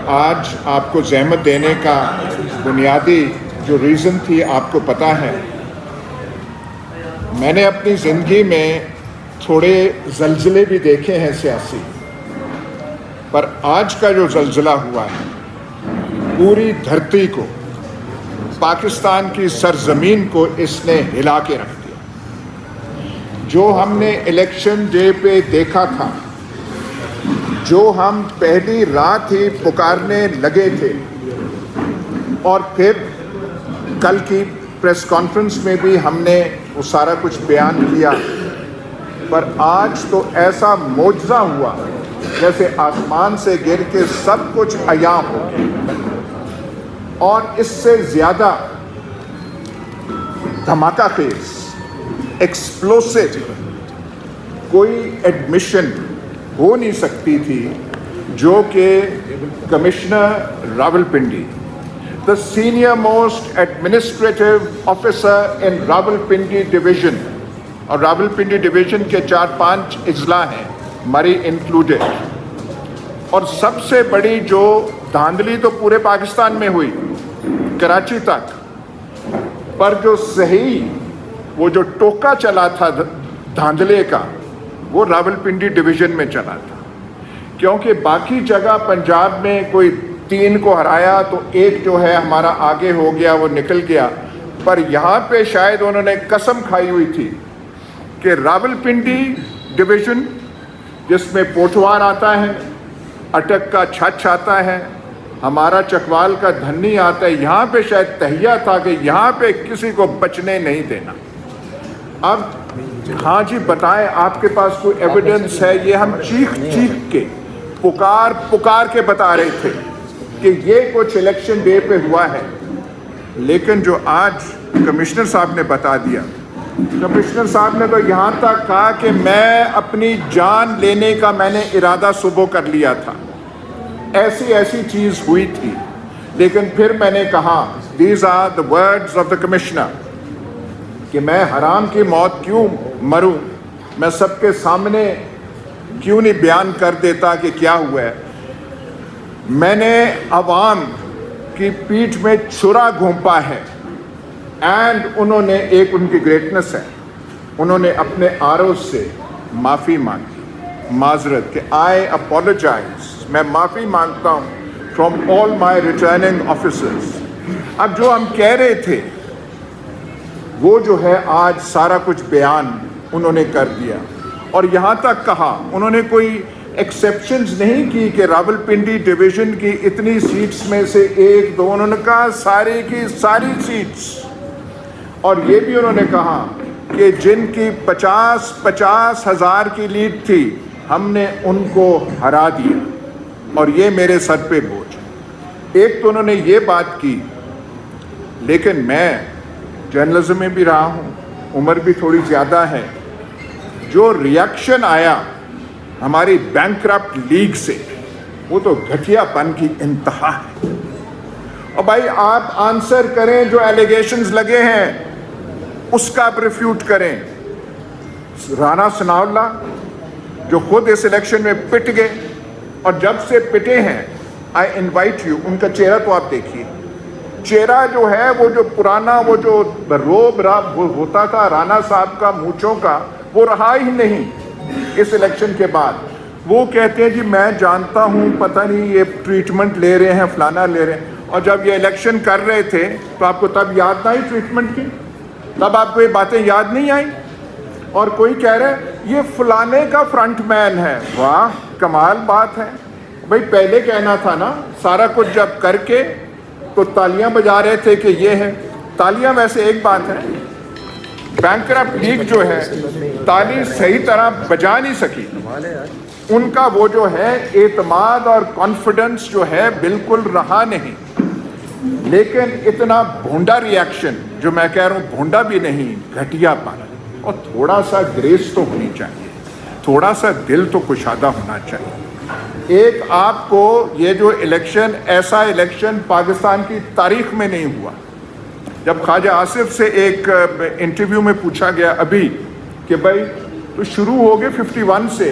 آج آپ کو زحمت دینے کا بنیادی جو ریزن تھی آپ کو پتہ ہے. میں نے اپنی زندگی میں تھوڑے زلزلے بھی دیکھے ہیں سیاسی، پر آج کا جو زلزلہ ہوا ہے پوری دھرتی کو، پاکستان کی سرزمین کو اس نے ہلا کے رکھ دیا. جو ہم نے الیکشن ڈے پہ دیکھا تھا، جو ہم پہلی رات ہی پکارنے لگے تھے، اور پھر کل کی پریس کانفرنس میں بھی ہم نے وہ سارا کچھ بیان کیا، پر آج تو ایسا معجزہ ہوا جیسے آسمان سے گر کے سب کچھ عیاں ہو گیا. اور اس سے زیادہ دھماکہ خیز، ایکسپلوسو کوئی ایڈمیشن ہو نہیں سکتی تھی جو کہ commissioner Rawalpindi, the senior most administrative officer in Rawalpindi division, اور راولپنڈی ڈویژن کے 4-5 اضلاع ہیں، مری انکلوڈیڈ، اور سب سے بڑی جو دھاندلی تو پورے پاکستان میں ہوئی کراچی تک، پر جو صحیح وہ جو ٹوکا چلا تھا دھاندلے کا وہ راولپنڈی ڈویژن میں چلا تھا. کیونکہ باقی جگہ پنجاب میں کوئی 3 کو ہرایا تو 1 جو ہے ہمارا آگے ہو گیا، وہ نکل گیا، پر یہاں پہ شاید انہوں نے قسم کھائی ہوئی تھی کہ راولپنڈی ڈویژن جس میں پوٹوار آتا ہے، اٹک کا چھچ آتا ہے، ہمارا چکوال کا دھنی آتا ہے، یہاں پہ شاید تہیہ تھا کہ یہاں پہ کسی کو بچنے نہیں دینا. اب ہاں جی بتائیں، آپ کے پاس کوئی ایویڈنس ہے؟ یہ ہم چیخ کے پکار کے بتا رہے تھے کہ یہ کچھ الیکشن ڈے پہ ہوا ہے. لیکن جو آج کمشنر صاحب نے بتا دیا، کمشنر صاحب نے تو یہاں تک کہا کہ میں اپنی جان لینے کا میں نے ارادہ صبح کر لیا تھا، ایسی چیز ہوئی تھی. لیکن پھر میں نے کہا these are the words of the commissioner کہ میں حرام کی موت کیوں مروں، میں سب کے سامنے کیوں نہیں بیان کر دیتا کہ کیا ہوا ہے. میں نے عوام کی پیٹھ میں چھرا گھونپا ہے، اینڈ انہوں نے ایک ان کی گریٹنس ہے، انہوں نے اپنے آرو سے معافی مانگی، معذرت کہ آئی اپولوجائز، میں معافی مانگتا ہوں from all my returning officers. اب جو ہم کہہ رہے تھے وہ جو ہے آج سارا کچھ بیان انہوں نے کر دیا. اور یہاں تک کہا، انہوں نے کوئی ایکسیپشنز نہیں کی کہ راولپنڈی ڈویژن کی اتنی سیٹس میں سے 1-2، انہوں نے کہا ساری کی ساری سیٹس. اور یہ بھی انہوں نے کہا کہ جن کی 50 ہزار کی لیڈ تھی ہم نے ان کو ہرا دیا، اور یہ میرے سر پہ بوجھ. ایک تو انہوں نے یہ بات کی، لیکن میں جرنلزم میں بھی رہا ہوں، عمر بھی تھوڑی زیادہ ہے. جو ریاکشن آیا ہماری بینکرپٹ لیگ سے، وہ تو گھٹیا پن کی انتہا ہے. اور بھائی آپ آنسر کریں، جو ایلیگیشنز لگے ہیں اس کا آپ ریفیوٹ کریں. رانا ثناء اللہ جو خود اس الیکشن میں پٹ گئے، اور جب سے پٹے ہیں آئی انوائٹ یو، ان کا چہرہ تو آپ دیکھیے، چہرہ جو ہے وہ جو پرانا وہ جو روب ہوتا تھا رانا صاحب کا مونچھوں کا، وہ رہا ہی نہیں اس الیکشن کے بعد. وہ کہتے ہیں جی میں جانتا ہوں، پتہ نہیں یہ ٹریٹمنٹ لے رہے ہیں، فلانا لے رہے ہیں. اور جب یہ الیکشن کر رہے تھے تو آپ کو تب یاد نہ آئی ٹریٹمنٹ کی؟ تب آپ کو یہ باتیں یاد نہیں آئیں؟ اور کوئی کہہ رہا ہے یہ فلانے کا فرنٹ مین ہے. واہ کمال بات ہے بھائی، پہلے کہنا تھا نا. سارا کچھ جب کر کے تو تالیاں بجا رہے تھے کہ یہ ہے. تالیاں ویسے ایک بات ہے، بینکرپٹ لیگ جو ہے تالی صحیح طرح بجا نہیں سکی. ان کا وہ جو ہے اعتماد اور کانفیڈنس جو ہے بالکل رہا نہیں. لیکن اتنا بھونڈا ریاکشن، جو میں کہہ رہا ہوں بھونڈا بھی نہیں، گھٹیا پن، اور تھوڑا سا گریس تو ہونی چاہیے، تھوڑا سا دل تو کشادہ ہونا چاہیے. ایک آپ کو یہ جو الیکشن، ایسا الیکشن پاکستان کی تاریخ میں نہیں ہوا. جب خواجہ آصف سے ایک انٹرویو میں پوچھا گیا ابھی کہ بھائی تو شروع ہو گئے 51 سے،